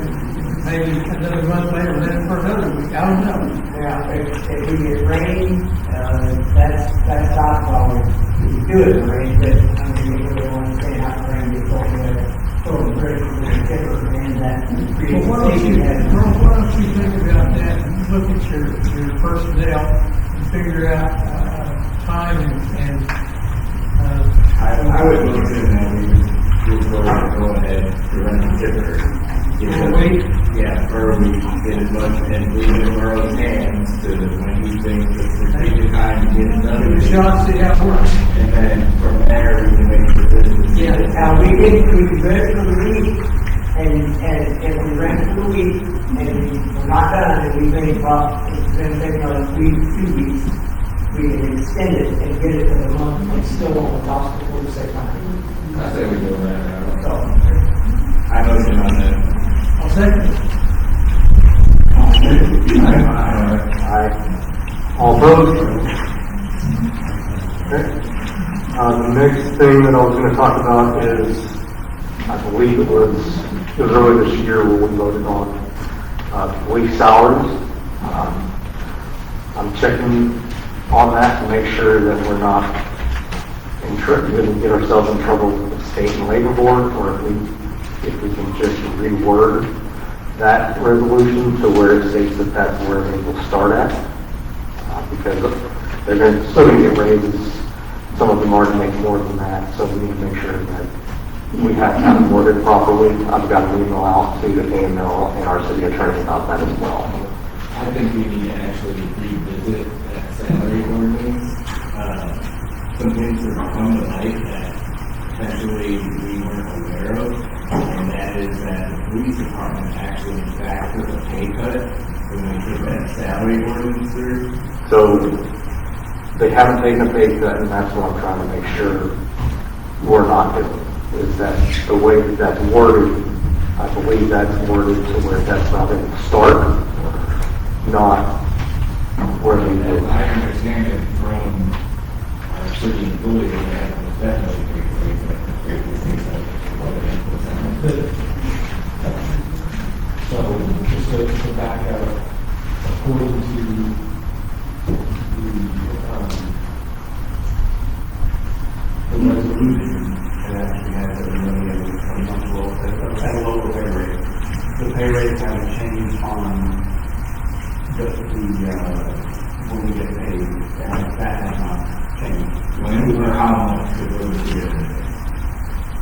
maybe another month later, then for another week, I don't know. Yeah, if we get rain, that's not a problem. We can do it in rain, but I mean, we really want to stay out in rain before we throw the bridge with the tipper and that creates Well, a safety hazard. why don't you think about that, and look at your personnel, and figure out, time and, I would look at it and we would go ahead to run the tipper. Yeah, or we get as much and leave it in Burrow's hands to when he thinks it's the right time to get it done. give it a shot, see how it works. And then from there, we can make the decision. Yeah, now we can rent for the week, and if we rent for the week, and we're not done, and we think, well, it's gonna take another 2 weeks, we can extend it and get it to the month, and still won't cost the full same time. I say we go that route. I motion on that. I'll second it. Aye. All opposed? Okay. The next thing that I was gonna talk about is, I believe it was earlier this year where we voted on, police salaries. I'm checking on that to make sure that we're not didn't get ourselves in trouble with the state and labor board, or if we can just reword that resolution to where it states that that's where they will start at. Because they're still going to get raises. Some of them are to make more than that, so we need to make sure that we have that worded properly. I've got an email out to the AML and our city attorney about that as well. I think we need to actually revisit that salary ordinance. Some things have come to light that potentially we weren't aware of, and that is that the police department actually in fact took a pay cut when we took that salary ordinance through. So they haven't taken a pay cut, and that's what I'm trying to make sure we're not doing. Is that the way that that's worded? I believe that's worded to where that's not going to start, not where they As do. I understand it from our city employees, that was definitely So, just to back up, according to the resolution, it actually has everybody at a lower pay rate. The pay rates haven't changed on when we get paid. That has not changed. When or how much to go to the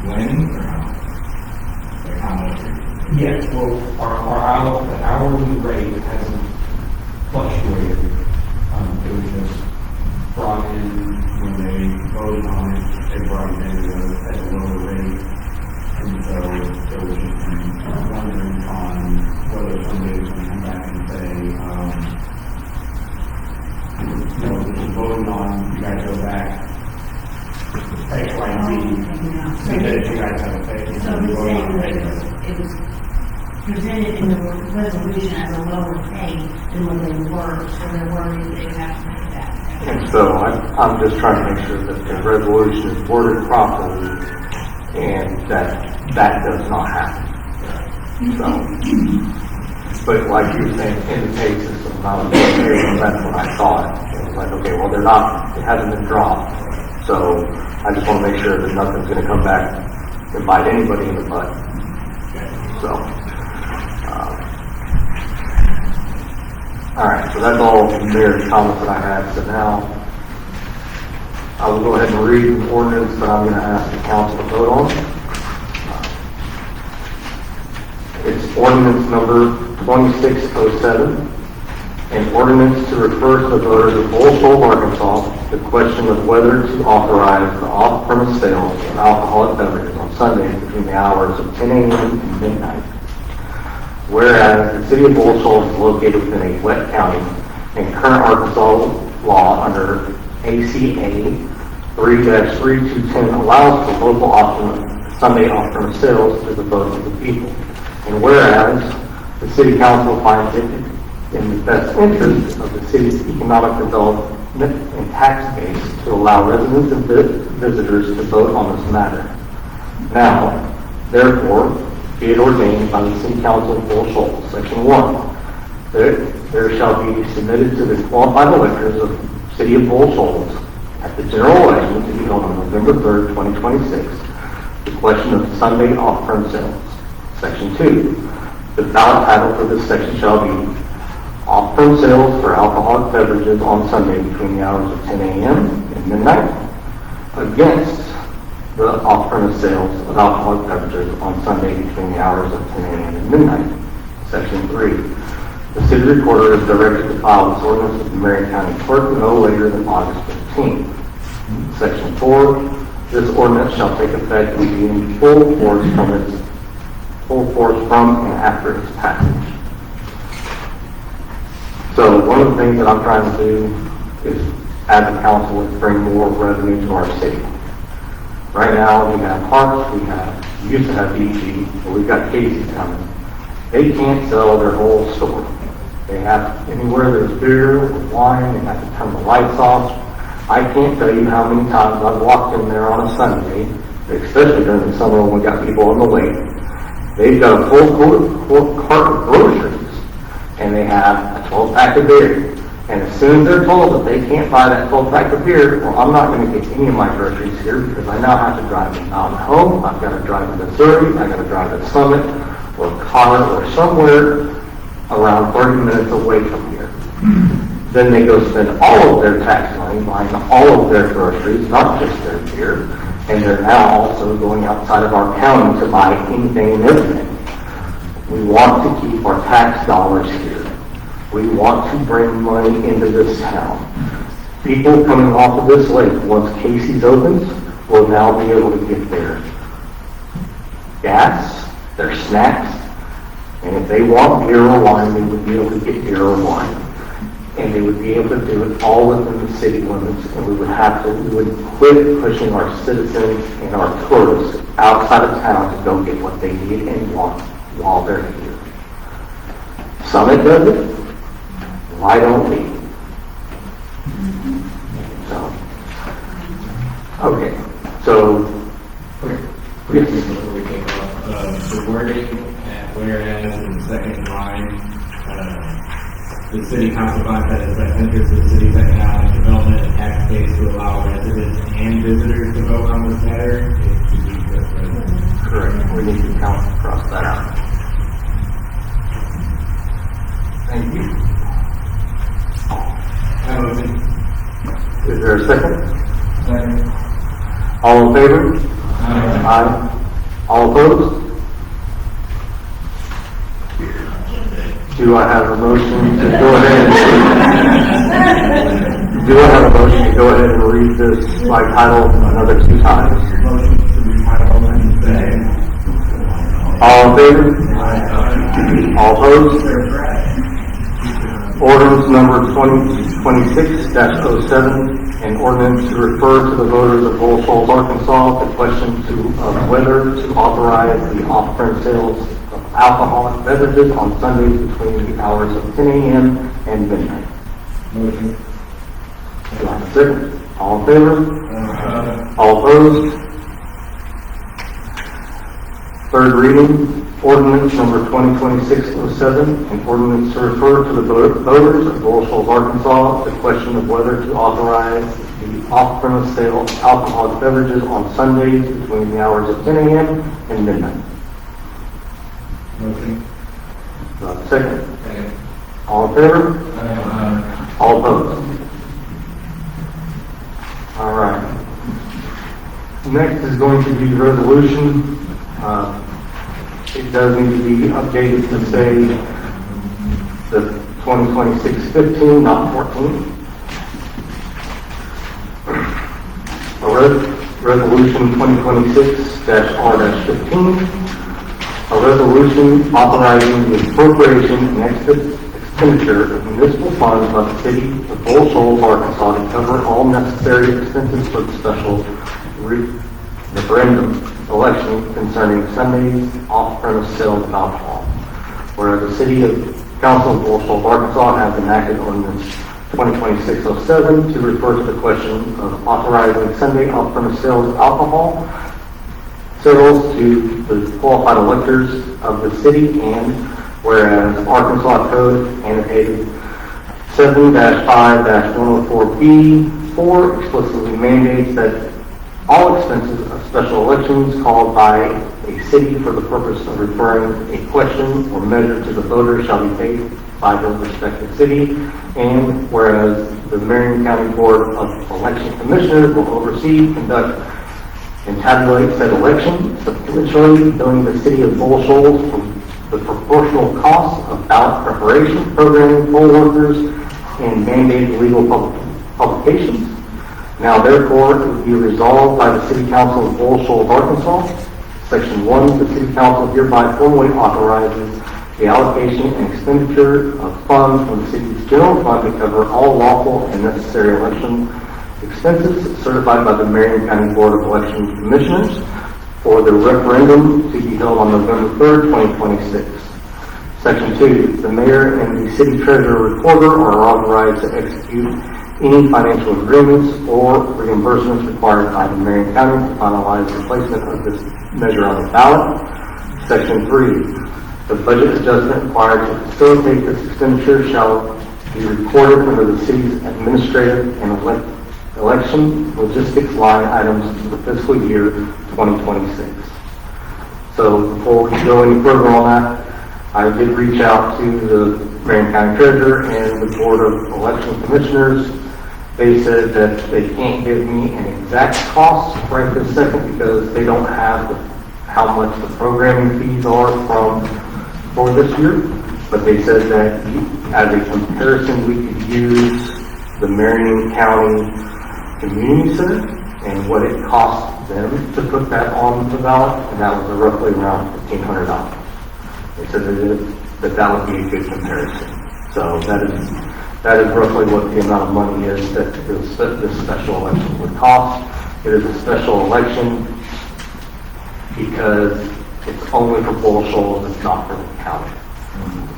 when or how much? Like how much? Yes, well, the hourly rate hasn't fluctuated. It was just brought in when they voted on it, they brought it in at a lower rate. And so there was just some wondering on whether somebody was going to come back and say, this was voted on, you guys go back, X, Y, and Z, say that you guys have a pay. So he's saying that it was presented in the resolution as a lower pay than what they were, so they're worried they have to pay that. And so I'm just trying to make sure that the resolution is worded properly and that does not happen. So, but like you were saying, in the pay system, that's what I thought. It was like, okay, well, it hasn't been dropped. So I just want to make sure that nothing's going to come back and bite anybody in the butt. So, all right, so that's all the mayor's comments that I had. So now I will go ahead and read the ordinance that I'm going to ask the council to vote on. It's ordinance number 2607, an ordinance to refer to the voters of Bull Shoals, Arkansas, the question of whether to authorize the off-premise sales of alcoholic beverages on Sundays between the hours of 10 a.m. and midnight. Whereas the city of Bull Shoals is located within a wet county, and current Arkansas law under ACA 3-3210 allows for local Sunday off-premise sales to the vote of the people. And whereas the city council finds it in the best interest of the city's economic development and tax base to allow residents and visitors to vote on this matter. Now, therefore, be it ordained by the City Council of Bull Shoals. Section 1, there shall be submitted to the qualified electors of the City of Bull Shoals at the general election to be held on November 3rd, 2026, the question of Sunday off-premise sales. Section 2, the ballot title for this section shall be off-premise sales for alcoholic beverages on Sunday between the hours of 10 a.m. and midnight, against the off-premise sales of alcoholic beverages on Sunday between the hours of 10 a.m. and midnight. Section 3, the city recorder is directed to file this ordinance with the Marion County Clerk no later than August 15th. Section 4, this ordinance shall take effect and be in full force from and after its passage. So one of the things that I'm trying to do is, as a council, is bring more revenue to our city. Right now, we have Parks, we used to have BG, but we've got Casey's coming. They can't sell their whole store. They have, anywhere there's beer or wine, they have to turn the lights off. I can't tell you how many times I've walked in there on a Sunday, especially during the summer when we got people on the lake. They've got a full cart of groceries, and they have a 12-pack of beer. And as soon as they're told that they can't buy that 12-pack of beer, well, I'm not going to get any of my groceries here because I now have to drive to Mountain Home, I've got to drive to Missouri, I've got to drive to Summit, or Connor, or somewhere around 30 minutes away from here. Then they go spend all of their tax money buying all of their groceries, not just their beer, and they're now also going outside of our county to buy anything and everything. We want to keep our tax dollars here. We want to bring money into this town. People coming off of this lake, once Casey's opens, will now be able to get their gas, their snacks, and if they want beer or wine, they would be able to get beer or wine. And they would be able to do it all within the city limits, and we would quit pushing our citizens and our tourists outside of town to go get what they need and want while they're here. Summit does it. Why don't we? So, okay. So, Yes. Before we take off, the wording at whereas in the second line, the city council finds that it's best interest of the city's economic development and tax base to allow residents and visitors to vote on this matter. It should be just residents. correct. We need to cross that out. Thank you. Is there a second? Second. All in favor? Aye. All opposed? Do I have a motion to go ahead and read this by title another 2 times? Motion to read title and say. All in favor? All opposed? Ordinance number 2026-07, an ordinance to refer to the voters of Bull Shoals, Arkansas, the question of whether to authorize the off-premise sales of alcoholic beverages on Sundays between the hours of 10 a.m. and midnight. Motion. Do I have a second? All in favor? All opposed? Third reading, ordinance number 2026-07, an ordinance to refer to the voters of Bull Shoals, Arkansas, the question of whether to authorize the off-premise sale of alcoholic beverages on Sundays between the hours of 10 a.m. and midnight. Motion. Do I have a second? Second. All in favor? All opposed? All right. Next is going to be the resolution. It does need to be updated to say the 2026-15, not 14. Resolution 2026-R-15. A resolution authorizing the appropriation and expenditure of municipal funds by the city of Bull Shoals, Arkansas to cover all necessary expenses for the special referendum election concerning Sundays off-premise sales of alcohol. Whereas the City Council of Bull Shoals, Arkansas has enacted ordinance 2026-07 to refer to the question of authorizing Sunday off-premise sales of alcohol. civils to the qualified electors of the city, and whereas Arkansas Code annotated 7-5-104B4 explicitly mandates that all expenses of special elections called by a city for the purpose of referring a question or measure to the voter shall be paid by the respective city, and whereas the Marion County Board of Election Commissioners will oversee, conduct, and tabulate said election, substantially billing the city of Bull Shoals for the proportional costs of ballot preparation, programming, poll workers, and mandated legal publications. Now therefore, it would be resolved by the City Council of Bull Shoals, Arkansas. Section 1, the City Council hereby formally authorizes the allocation and expenditure of funds from the city's general fund to cover all lawful and necessary election expenses certified by the Marion County Board of Election Commissioners for the referendum to be held on November 3rd, 2026. Section 2, the mayor and the city treasurer recorder are authorized to execute any financial agreements or reimbursements required by the Marion County to finalize the placement of this measure on the ballot. Section 3, the budget adjustment required to facilitate this expenditure shall be recorded under the city's administrative and election logistics line items for the fiscal year 2026. So before we go any further on that, I did reach out to the Marion County Treasurer and the Board of Election Commissioners. They said that they can't give me an exact cost right this second because they don't have how much the programming fees are for this year. But they said that as a comparison, we could use the Marion County Community Center and what it costs them to put that on the ballot, and that was roughly around $1,500. They said that would be a good comparison. So that is roughly what the amount of money is that this special election would cost. It is a special election because it's only for Bull Shoals, it's not for the county.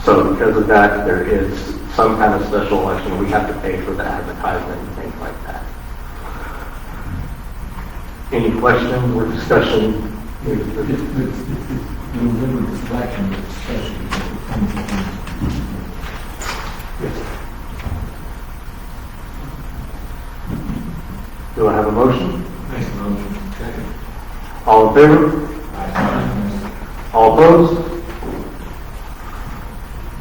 So because of that, there is some kind of special election. We have to pay for the advertisement and things like that. Any questions or discussion? Do I have a motion? All in favor? All opposed?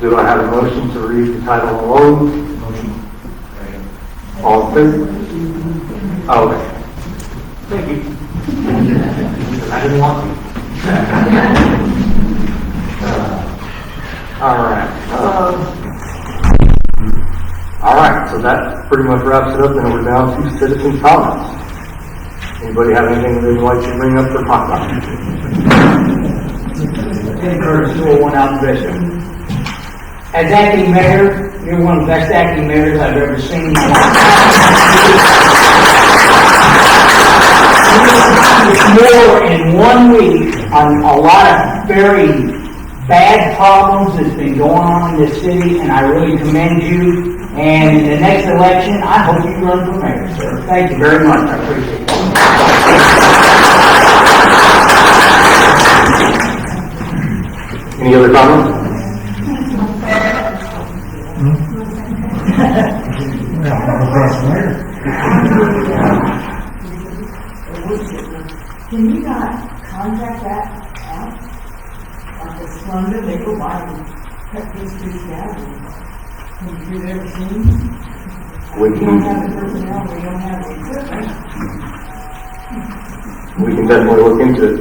Do I have a motion to read the title alone? Motion. All in favor? Oh, okay. Thank you. I didn't want to. All right, so that pretty much wraps it up, and we're down to citizen comments. Anybody have anything that they'd like to bring up or talk about? One observation. As acting mayor, you're one of the best acting mayors I've ever seen in my life. More in 1 week on a lot of very bad problems that's been going on in this city, and I really commend you. And in the next election, I hope you run for mayor, sir. Thank you very much. I appreciate it. Any other comments? Can you not contact that out? Like a Splendor, they go by and cut these trees down. Can you do everything? We We don't have the personnel, we don't have the equipment. We can definitely look into it.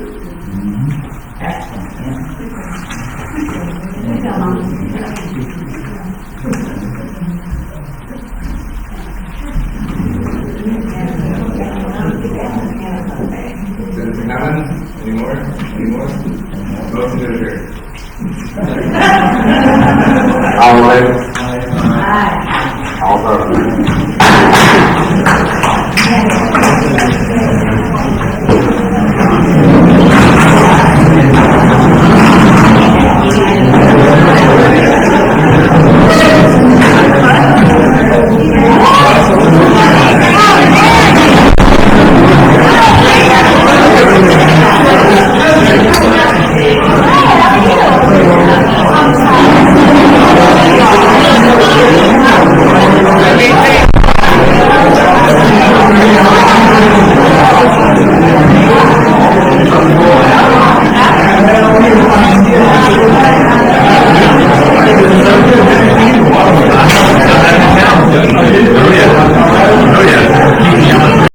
Any more? Motion to adjourn. All in favor? All opposed?